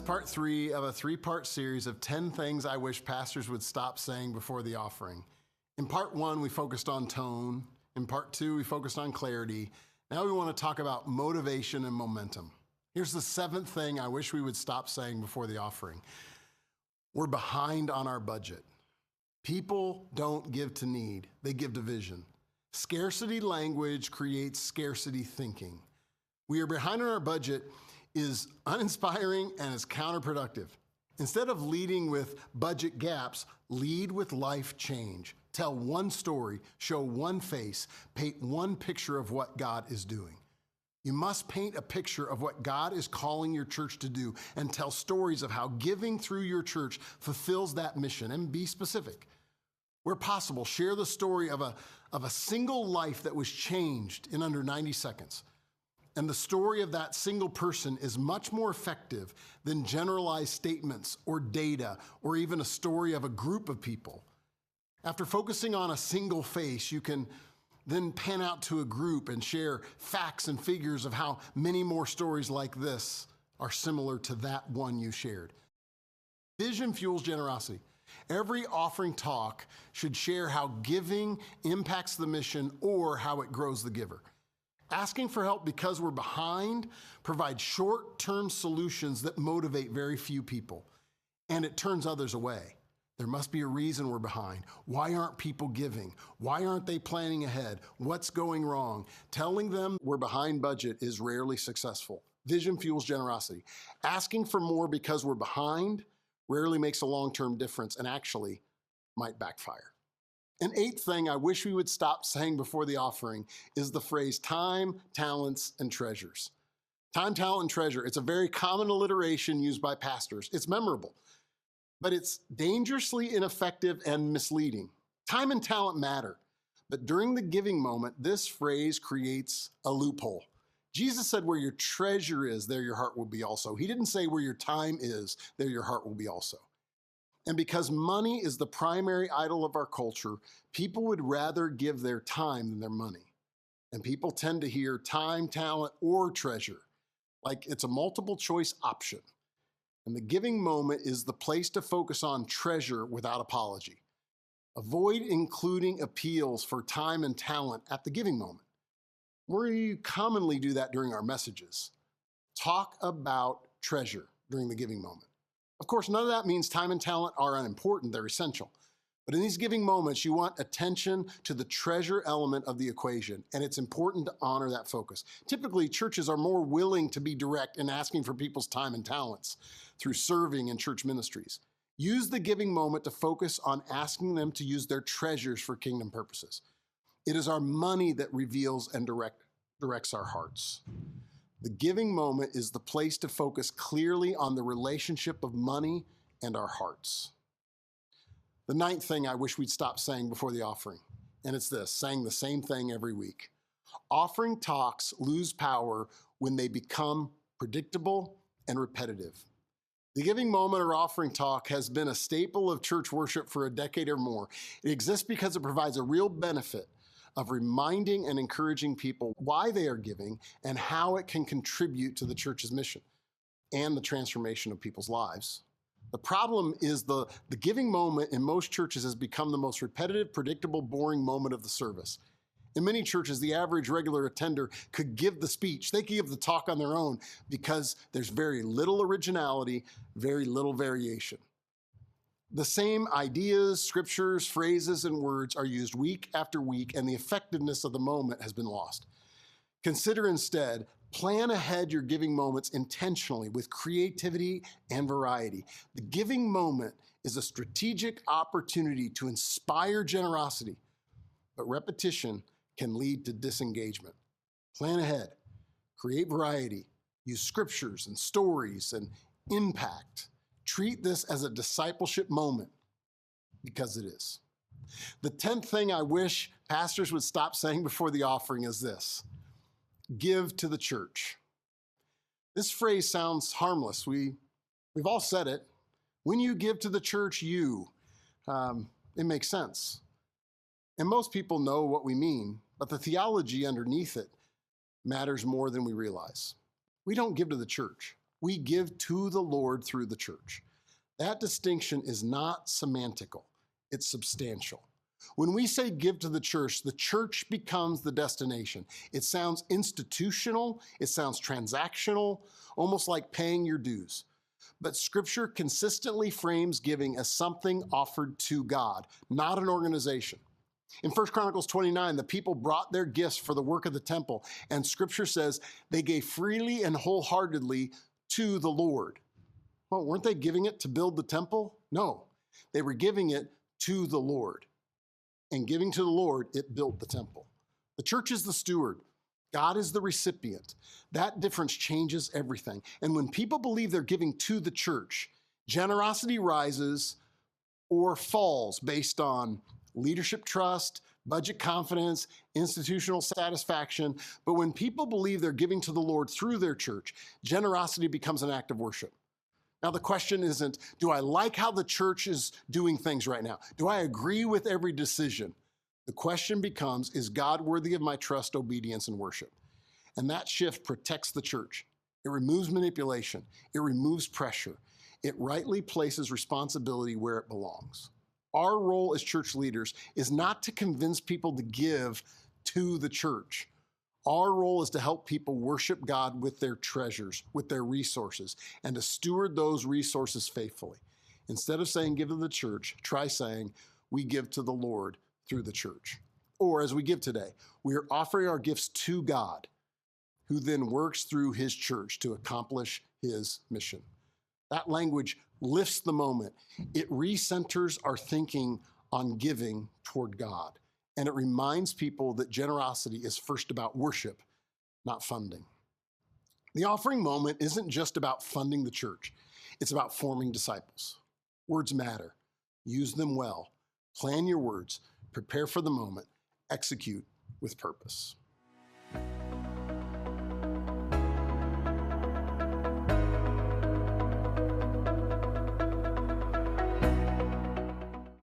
part 3 of a 3-part series of 10 things I wish pastors would stop saying before the offering. In part 1, we focused on tone. In part 2, we focused on clarity. Now we want to talk about motivation and momentum. Here's the 7th thing I wish we would stop saying before the offering. We're behind on our budget. People don't give to need, they give to vision. Scarcity language creates scarcity thinking. We are behind on our budget is uninspiring and is counterproductive. Instead of leading with budget gaps, lead with life change. Tell one story, show one face, paint one picture of what God is doing. You must paint a picture of what God is calling your church to do and tell stories of how giving through your church fulfills that mission, and be specific. Where possible, share the story of a single life that was changed in under 90 seconds. And the story of that single person is much more effective than generalized statements or data or even a story of a group of people. After focusing on a single face, you can then pan out to a group and share facts and figures of how many more stories like this are similar to that one you shared. Vision fuels generosity. Every offering talk should share how giving impacts the mission or how it grows the giver. Asking for help because we're behind provides short-term solutions that motivate very few people, and it turns others away. There must be a reason we're behind. Why aren't people giving? Why aren't they planning ahead? What's going wrong? Telling them we're behind budget is rarely successful. Vision fuels generosity. Asking for more because we're behind rarely makes a long-term difference and actually might backfire. An 8th thing I wish we would stop saying before the offering is the phrase time, talents, and treasures. Time, talent, and treasure. It's a very common alliteration used by pastors. It's memorable, but it's dangerously ineffective and misleading. Time and talent matter, but during the giving moment, this phrase creates a loophole. Jesus said, where your treasure is, there your heart will be also. He didn't say where your time is, there your heart will be also. And because money is the primary idol of our culture, people would rather give their time than their money. And people tend to hear time, talent, or treasure, like it's a multiple choice option. And the giving moment is the place to focus on treasure without apology. Avoid including appeals for time and talent at the giving moment. We commonly do that during our messages. Talk about treasure during the giving moment. Of course, none of that means time and talent are unimportant, they're essential. But in these giving moments, you want attention to the treasure element of the equation, and it's important to honor that focus. Typically, churches are more willing to be direct in asking for people's time and talents through serving in church ministries. Use the giving moment to focus on asking them to use their treasures for kingdom purposes. It is our money that reveals and directs our hearts. The giving moment is the place to focus clearly on the relationship of money and our hearts. The 9th thing I wish we'd stop saying before the offering, and it's this, saying the same thing every week. Offering talks lose power when they become predictable and repetitive. The giving moment or offering talk has been a staple of church worship for a decade or more. It exists because it provides a real benefit of reminding and encouraging people why they are giving and how it can contribute to the church's mission and the transformation of people's lives. The problem is the giving moment in most churches has become the most repetitive, predictable, boring moment of the service. In many churches, the average regular attender could give the speech. They could give the talk on their own because there's very little originality, very little variation. The same ideas, scriptures, phrases, and words are used week after week, and the effectiveness of the moment has been lost. Consider instead, plan ahead your giving moments intentionally with creativity and variety. The giving moment is a strategic opportunity to inspire generosity, but repetition can lead to disengagement. Plan ahead, create variety, use scriptures and stories and impact. Treat this as a discipleship moment, because it is. The 10th thing I wish pastors would stop saying before the offering is this: give to the church. This phrase sounds harmless. We've all said it. When you give to the church, it makes sense. And most people know what we mean, but the theology underneath it matters more than we realize. We don't give to the church. We give to the Lord through the church. That distinction is not semantical, it's substantial. When we say give to the church becomes the destination. It sounds institutional, it sounds transactional, almost like paying your dues. But Scripture consistently frames giving as something offered to God, not an organization. In 1 Chronicles 29, the people brought their gifts for the work of the temple, and Scripture says they gave freely and wholeheartedly to the Lord. Well, weren't they giving it to build the temple? No, they were giving it to the Lord. And giving to the Lord, it built the temple. The church is the steward. God is the recipient. That difference changes everything. And when people believe they're giving to the church, generosity rises or falls based on leadership trust, budget confidence, institutional satisfaction. But when people believe they're giving to the Lord through their church, generosity becomes an act of worship. Now, the question isn't, do I like how the church is doing things right now? Do I agree with every decision? The question becomes, is God worthy of my trust, obedience, and worship? And that shift protects the church. It removes manipulation. It removes pressure. It rightly places responsibility where it belongs. Our role as church leaders is not to convince people to give to the church. Our role is to help people worship God with their treasures, with their resources, and to steward those resources faithfully. Instead of saying give to the church, try saying we give to the Lord through the church. Or as we give today, we are offering our gifts to God, who then works through his church to accomplish his mission. That language lifts the moment. It recenters our thinking on giving toward God. And it reminds people that generosity is first about worship, not funding. The offering moment isn't just about funding the church. It's about forming disciples. Words matter. Use them well. Plan your words. Prepare for the moment. Execute with purpose.